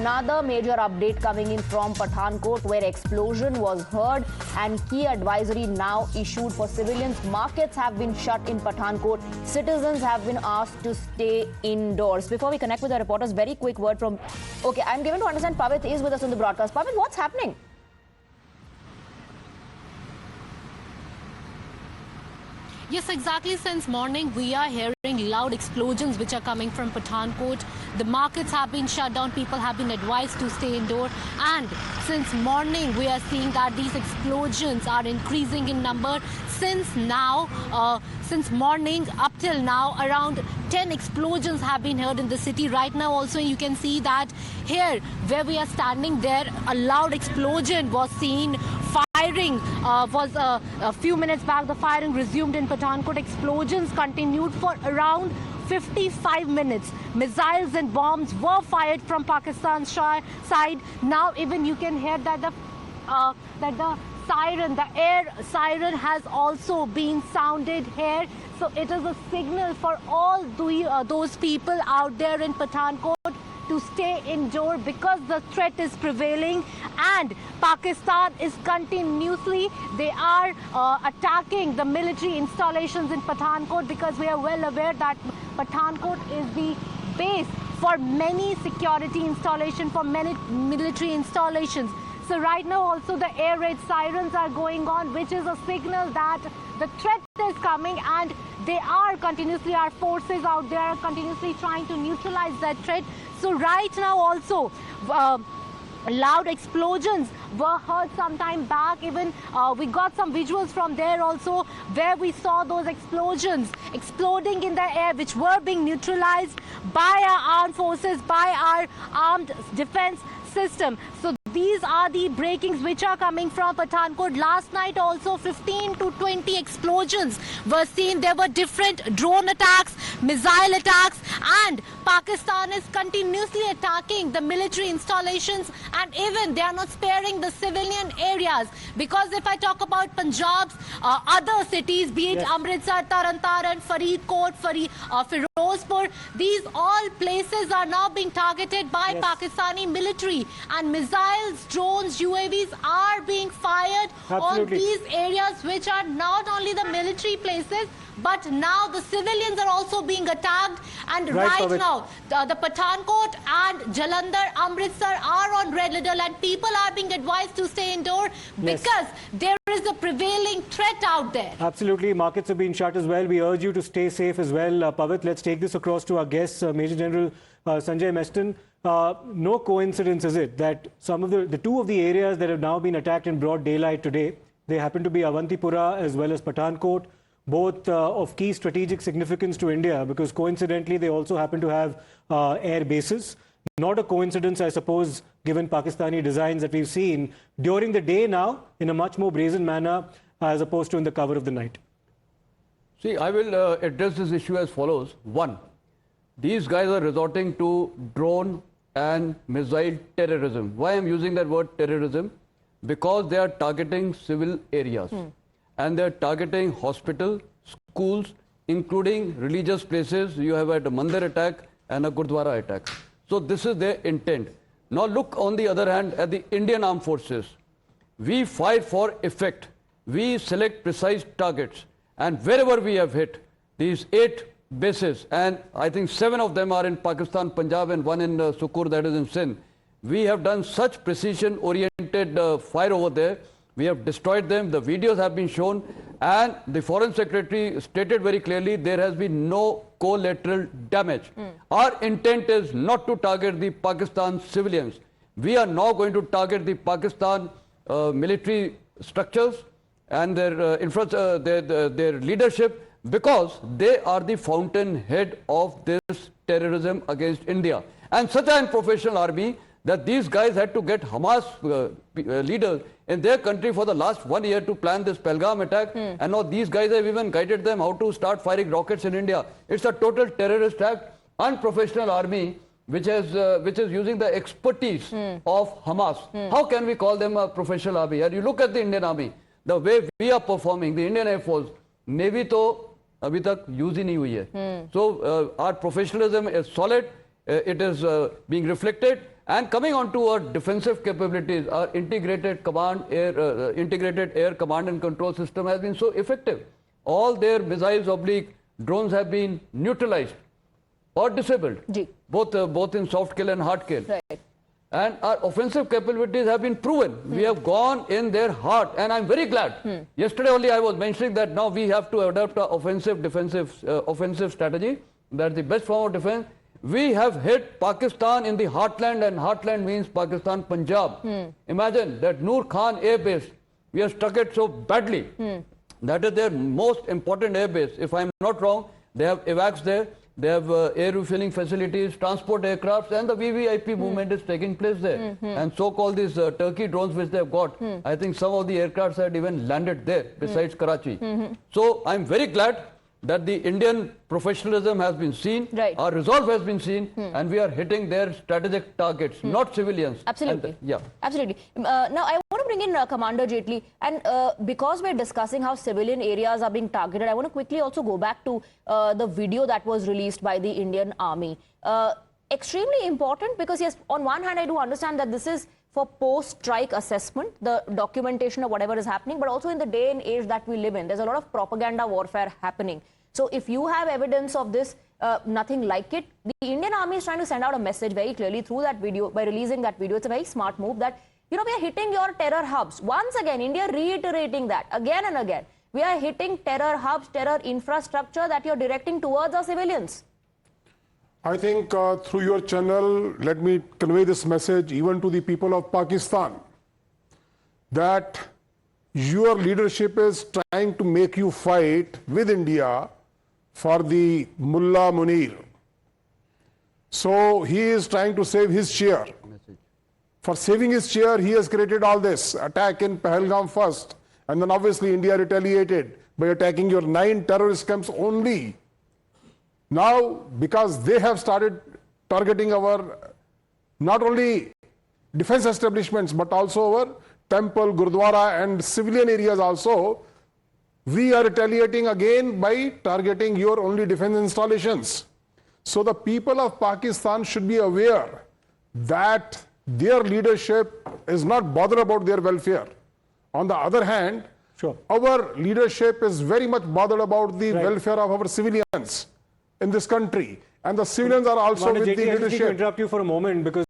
another major update coming in from Pathankot, where explosion was heard and key advisory now issued for civilians. Markets have been shut in Pathankot. Citizens have been asked to stay indoors. Before we connect with the reporters, very quick word from... Okay, I'm given to understand Pavit is with us on the broadcast. Pavit, what's happening? Yes, exactly. Since morning, we are hearing loud explosions which are coming from Pathankot. The markets have been shut down. People have been advised to stay indoor. And since morning, we are seeing that these explosions are increasing in number. Since morning up till now, around 10 explosions have been heard in the city. Right now also, you can see that here where we are standing there, a loud explosion was seen. Firing was a few minutes back. The firing resumed in Pathankot. Explosions continued for around 55 minutes. Missiles and bombs were fired from Pakistan's side. Now even you can hear that the siren, the air siren has also been sounded here. So it is a signal for all those people out there in Pathankot to stay indoor because the threat is prevailing, and Pakistan is continuously, they are attacking the military installations in Pathankot, because we are well aware that Pathankot is the base for many security installations, for many military installations. So right now also the air raid sirens are going on, which is a signal that the threat is coming, and they are continuously, our forces out there are continuously trying to neutralize that threat. So right now also loud explosions were heard some time back. Even we got some visuals from there also, where we saw those explosions exploding in the air, which were being neutralized by our armed forces, by our armed defense system. So these are the breakings which are coming from Pathankot. Last night also 15 to 20 explosions were seen. There were different drone attacks, missile attacks, and Pakistan is continuously attacking the military installations, and even they are not sparing the civilian areas. Because if I talk about Punjab's other cities, be it Amritsar, Taran, Faridkot, Firozpur, these all places are now being targeted by Pakistani military, and missiles, drones, UAVs are being fired on these areas, which are not only the military places, but now the civilians are also being attacked. And right now, the Pathankot and Jalandhar, Amritsar are on red alert, and people are being advised to stay indoor because there is a prevailing threat out there. Absolutely. Markets have been shut as well. We urge you to stay safe as well. Pavit, let's take this across to our guests, Major General Sanjay Meston. No coincidence, is it, that some of the two of the areas that have now been attacked in broad daylight today, they happen to be Avantipura as well as Pathankot, both of key strategic significance to India, because coincidentally they also happen to have air bases. Not a coincidence, I suppose, given Pakistani designs that we've seen during the day now in a much more brazen manner as opposed to in the cover of the night. See, I will address this issue as follows. One, these guys are resorting to drone and missile terrorism. Why I'm using that word terrorism? Because they are targeting civil areas. And they're targeting hospitals, schools, including religious places. You have had a Mandir attack and a Gurdwara attack. So this is their intent. Now look on the other hand at the Indian Armed Forces. We fight for effect. We select precise targets. And wherever we have hit, these 8 bases, and I think 7 of them are in Pakistan, Punjab, and 1 in Sukur, that is in Sindh. We have done such precision-oriented fire over there. We have destroyed them. The videos have been shown, and the Foreign Secretary stated very clearly there has been no collateral damage. Our intent is not to target the Pakistan civilians. We are now going to target the Pakistan military structures and their leadership, because they are the fountainhead of this terrorism against India. And such an professional army that these guys had to get Hamas leaders in their country for the last 1 year to plan this Pahalgam attack. And now these guys have even guided them how to start firing rockets in India. It's a total terrorist act. Unprofessional army which is using the expertise of Hamas. How can we call them a professional army? And you look at the Indian army, the way we are performing, the Indian Air Force, Navy to abhi tak use hi nahi hui hai. So our professionalism is solid. It is being reflected. And coming on to our defensive capabilities, our integrated air command and control system has been so effective. All their missiles oblique drones have been neutralized or disabled, both in soft kill and hard kill. Right. And our offensive capabilities have been proven. We have gone in their heart, and I'm very glad. Yesterday only I was mentioning that now we have to adopt an offensive strategy. That's the best form of defense. We have hit Pakistan in the heartland, and heartland means Pakistan, Punjab. Imagine that Noor Khan Air Base, we have struck it so badly. That is their most important air base. If I'm not wrong, they have AWACS there. They have air refueling facilities, transport aircrafts, and the VVIP movement is taking place there. And so-called these Turkey drones which they have got, I think some of the aircrafts had even landed there, besides Karachi. So I'm very glad that the Indian professionalism has been seen, our resolve has been seen, and we are hitting their strategic targets, not civilians. Absolutely. And, Absolutely. Now, I want to bring in Commander Jaitley, and because we're discussing how civilian areas are being targeted, I want to quickly also go back to the video that was released by the Indian Army. Extremely important because, yes, on one hand, I do understand that this is for post-strike assessment, the documentation of whatever is happening, but also in the day and age that we live in, there's a lot of propaganda warfare happening. So if you have evidence of this, nothing like it, the Indian Army is trying to send out a message very clearly through that video, by releasing that video. It's a very smart move that, you know, we are hitting your terror hubs. Once again, India reiterating that again and again. We are hitting terror hubs, terror infrastructure that you're directing towards our civilians. I think through your channel, let me convey this message even to the people of Pakistan, that your leadership is trying to make you fight with India for the Mullah Munir. So he is trying to save his chair. For saving his chair, he has created all this attack in Pahalgam first, and then obviously India retaliated by attacking your 9 terrorist camps only. Now, because they have started targeting our not only defense establishments but also our temple, Gurdwara and civilian areas also, we are retaliating again by targeting your only defense installations. So the people of Pakistan should be aware that their leadership is not bothered about their welfare. On the other hand, our leadership is very much bothered about the welfare of our civilians in this country, and the civilians are also with the leadership. I just need to interrupt you for a moment because